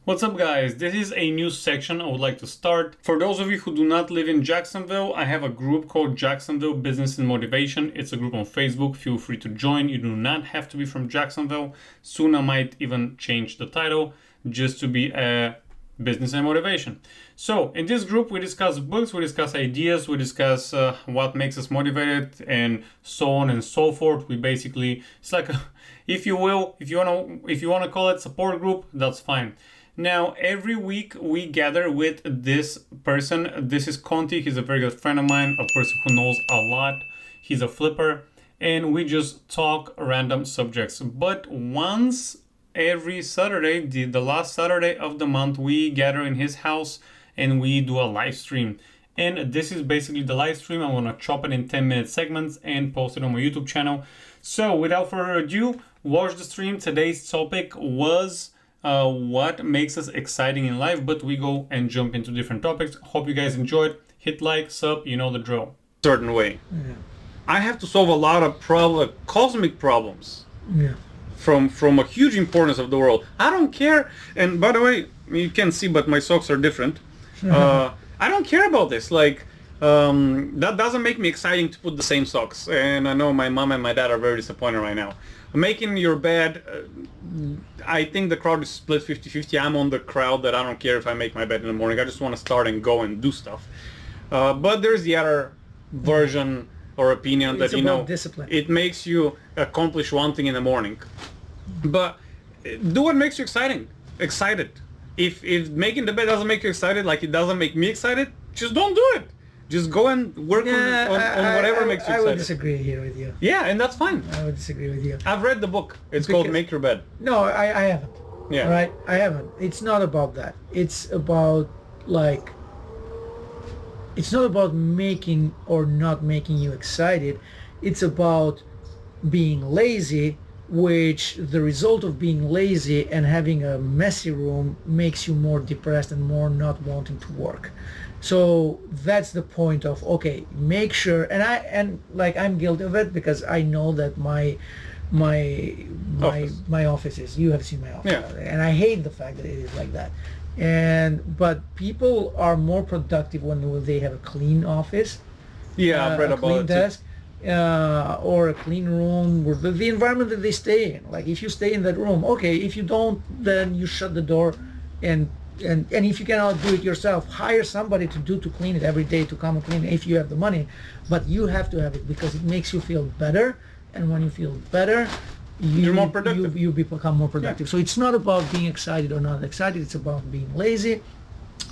What's up guys, this is a new section I would like to start. For those of you who do not live in Jacksonville, I have a group called Jacksonville Business and Motivation. It's a group on Facebook, feel free to join. You do not have to be from Jacksonville. Soon I might even change the title just to be a business and motivation. So in this group we discuss books, we discuss ideas, we discuss what makes us motivated and so on and so forth. We basically, it's like a, if you will, if you want to call it support group, that's fine. Now, every week we gather with this person. This is Conti. He's a very good friend of mine, a person who knows a lot. He's a flipper, and we just talk random subjects. But once every Saturday, the last Saturday of the month, we gather in his house and we do a live stream. And this is basically the live stream. I'm gonna chop it in 10-minute segments and post it on my YouTube channel. So without further ado, watch the stream. Today's topic was what makes us exciting in life, but we go and jump into different topics. Hope you guys enjoyed. Hit like, sub, you know the drill. Certain way. Yeah. I have to solve a lot of cosmic problems. Yeah. From a huge importance of the world. I don't care. And by the way, you can't see, but my socks are different. I don't care about this. Like, that doesn't make me exciting to put the same socks. And I know my mom and my dad are very disappointed right now. Making your bed, I think the crowd is split 50-50. I'm on the crowd that I don't care if I make my bed in the morning. I just want to start and go and do stuff. But there's the other version or opinion that, you know, discipline. It makes you accomplish one thing in the morning. But do what makes you excited. If making the bed doesn't make you excited, like it doesn't make me excited, just don't do it. Just go and work on whatever makes you excited. I would disagree here with you. Yeah, and that's fine. I would disagree with you. I've read the book. It's called Make Your Bed. No, I haven't. Yeah. Right? I haven't. It's not about that. It's about, like, it's not about making or not making you excited. It's about being lazy, which the result of being lazy and having a messy room makes you more depressed and more not wanting to work. So that's the point of, okay, make sure, and I'm guilty of it because I know that my office is, you have seen my office, yeah. And I hate the fact that it is like that. But people are more productive when they have a clean office. Yeah, I've read a about clean it desk, or a clean room, or the environment that they stay in. Like if you stay in that room, okay. If you don't, then you shut the door, and if you cannot do it yourself, hire somebody to clean it every day, to come and clean it if you have the money. But you have to have it because it makes you feel better, and when you feel better, you're more productive. You become more productive. Yeah. So it's not about being excited or not excited. It's about being lazy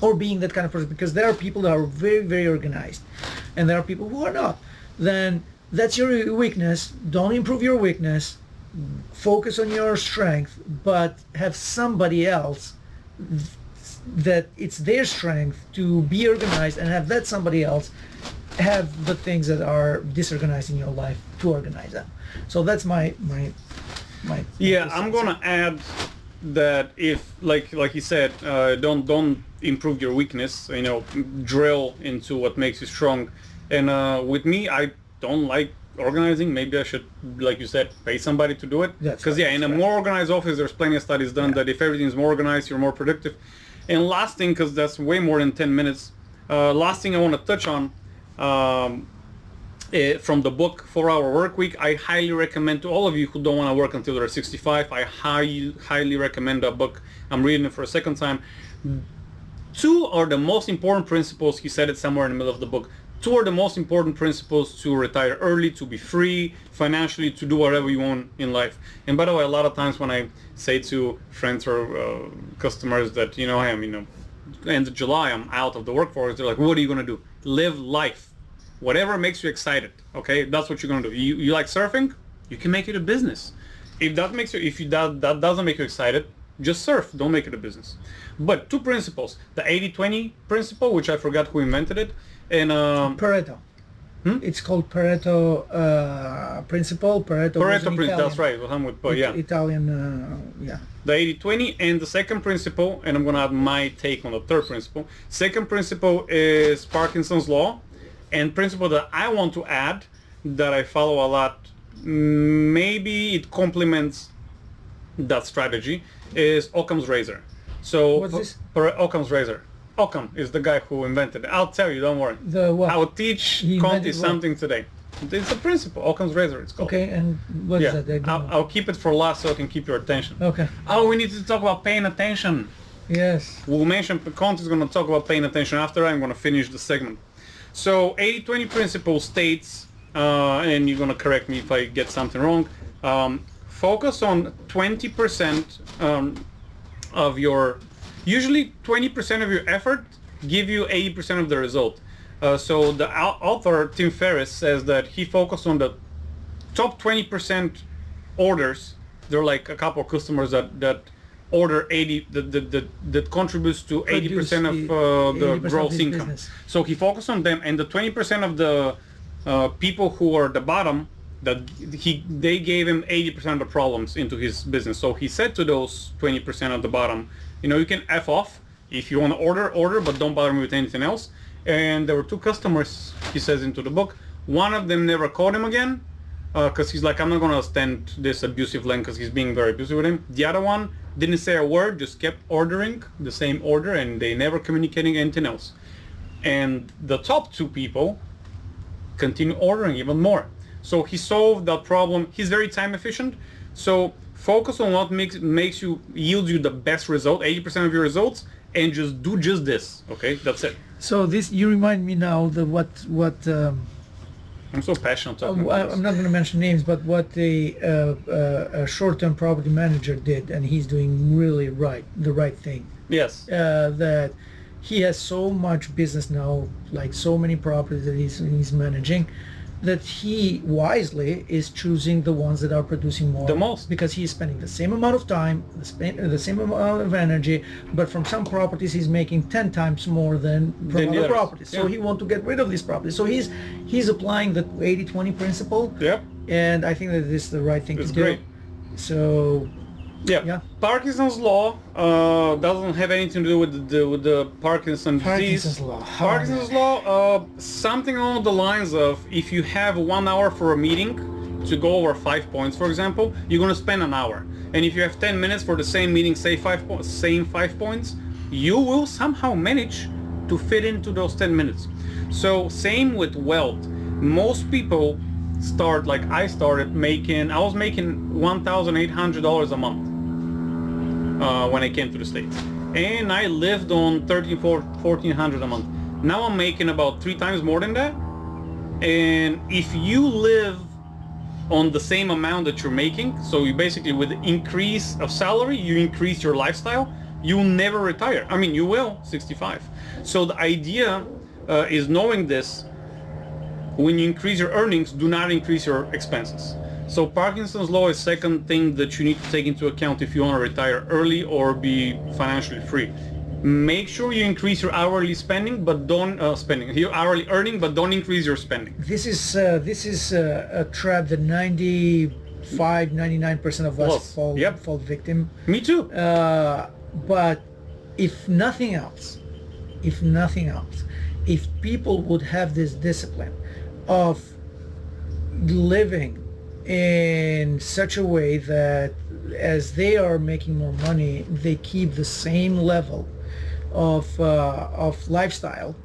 or being that kind of person, because there are people that are very, very organized, and there are people who are not. Then that's your weakness. Don't improve your weakness. Focus on your strength, but have somebody else that it's their strength to be organized, and have that somebody else have the things that are disorganized in your life to organize them. So that's my yeah. I'm gonna add that if like you said, don't improve your weakness, you know, drill into what makes you strong. And with me, I don't like organizing. Maybe I should, like you said, pay somebody to do it. Because in a more organized office, there's plenty of studies done that if everything's more organized, you're more productive. And last thing, because that's way more than 10 minutes, last thing I want to touch on, from the book 4-Hour Workweek, I highly recommend to all of you who don't want to work until they're 65, I highly recommend that book. I'm reading it for a second time. 2 are the most important principles. He said it somewhere in the middle of the book. 2 are the most important principles to retire early, to be free financially, to do whatever you want in life. And by the way, a lot of times when I say to friends or customers that, you know, end of July, I'm out of the workforce, they're like, what are you going to do? Live life. Whatever makes you excited, okay? That's what you're going to do. You like surfing? You can make it a business. If that doesn't make you excited, just surf. Don't make it a business. But 2 principles. The 80-20 principle, which I forgot who invented it, and Pareto. It's called Pareto principle. Pareto principle. That's right. Yeah. Italian. Yeah. The 80-20, and the second principle, and I'm gonna add my take on the third principle. Second principle is Parkinson's law, and principle that I want to add that I follow a lot. Maybe it complements that strategy is Occam's razor. So What's this? for Occam's razor. Occam is the guy who invented it. I'll tell you, don't worry. The what? I will teach He Conti invented what? something today. It's a principle. Occam's razor, it's called. Okay, and what is Yeah, that? I don't know. I'll keep it for last so I can keep your attention. Okay. Oh, we need to talk about paying attention. Yes. We'll mention, Conti is going to talk about paying attention after I'm going to finish the segment. So 80-20 principle states, and you're going to correct me if I get something wrong, focus on 20% of your, usually 20% of your effort give you 80% of the result. So the author, Tim Ferriss, says that he focused on the top 20% orders. There are like a couple of customers that order 80, that contributes to 80% of the 80% of gross his income. business. So he focused on them, and the 20% of the people who are the bottom, they gave him 80% of the problems into his business. So he said to those 20% of the bottom, you can F off. If you want to order, but don't bother me with anything else. And there were two customers, he says into the book. One of them never called him again, because he's like, I'm not going to stand this abusive lane, because he's being very abusive with him. The other one didn't say a word, just kept ordering the same order, and they never communicating anything else. And the top two people continue ordering even more. So he solved that problem. He's very time efficient. So focus on what makes you, yields you the best result, 80% of your results, and just do just this. Okay, that's it. So this, you remind me now that what I'm so passionate talking about I'm not going to mention names, but what a short-term property manager did, and he's doing really the right thing. Yes. That he has so much business now, like so many properties that he's managing, that he wisely is choosing the ones that are producing more. The most. Because he's spending the same amount of time, the same amount of energy, but from some properties he's making 10 times more than from other properties. So he wants to get rid of these properties. So he's applying the 80-20 principle. Yep. And I think that this is the right thing It's to do. great. So Yeah. Parkinson's law doesn't have anything to do with the Parkinson's disease. Parkinson's law. Parkinson's law, something along the lines of, if you have 1 hour for a meeting to go over 5 points, for example, you're going to spend an hour. And if you have 10 minutes for the same meeting, say same 5 points, you will somehow manage to fit into those 10 minutes. So same with wealth. Most people start, like I was making $1,800 a month when I came to the States. And I lived on $1,400 a month. Now I'm making about 3 times more than that. And if you live on the same amount that you're making, so you basically, with the increase of salary, you increase your lifestyle, you'll never retire. I mean, you will, 65. So the idea is, knowing this, when you increase your earnings, do not increase your expenses. So Parkinson's law is second thing that you need to take into account if you want to retire early or be financially free. Make sure you increase your hourly spending, but don't your hourly earning, but don't increase your spending. This is a trap that 99% of us fall victim. Me too. But if nothing else, if people would have this discipline of living in such a way that as they are making more money, they keep the same level of lifestyle,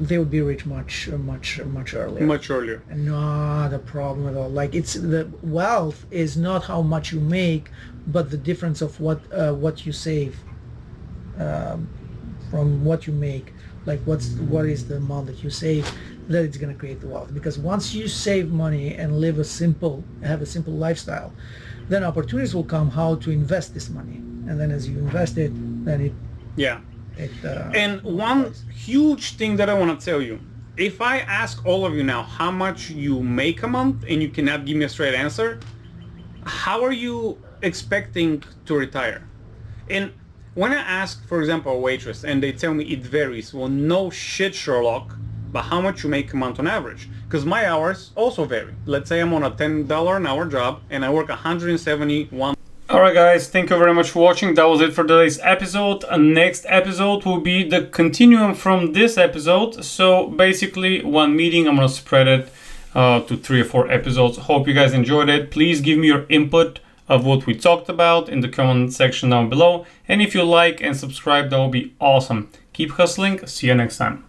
they would be rich much earlier. Much earlier. And not a problem at all. Like, it's the wealth is not how much you make, but the difference of what you save from what you make. Like, what is the amount that you save, that it's going to create the wealth. Because once you save money and have a simple lifestyle, then opportunities will come how to invest this money. And then as you invest it, then it and one huge thing that I want to tell you, if I ask all of you now how much you make a month and you cannot give me a straight answer, how are you expecting to retire? And when I ask, for example, a waitress and they tell me it varies, well, no shit, Sherlock, but how much you make a month on average? Because my hours also vary. Let's say I'm on a $10 an hour job and I work 171. Alright guys, thank you very much for watching. That was it for today's episode. Next episode will be the continuum from this episode. So basically one meeting, I'm going to spread it to 3 or 4 episodes. Hope you guys enjoyed it. Please give me your input of what we talked about in the comment section down below. And if you like and subscribe, that will be awesome. Keep hustling. See you next time.